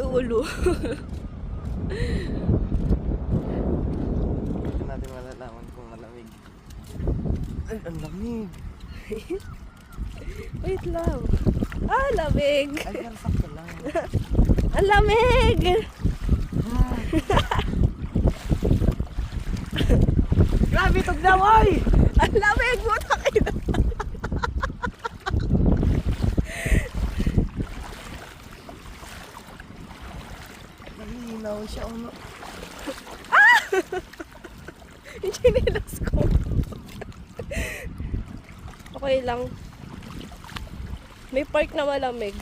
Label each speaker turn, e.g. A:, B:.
A: ulo.
B: Hindi natin malalaman kung malamig. Ay, ang lamig.
A: Wait lang. Ah, lamig.
B: Ay, pero sakto lang.
A: Ang lamig!
B: Grabe, tugnaw, oy!
A: Ang lamig mo, takina.
B: Malinaw siya, ano?
A: Yung chinelas ko. Okay lang. May park na malamig.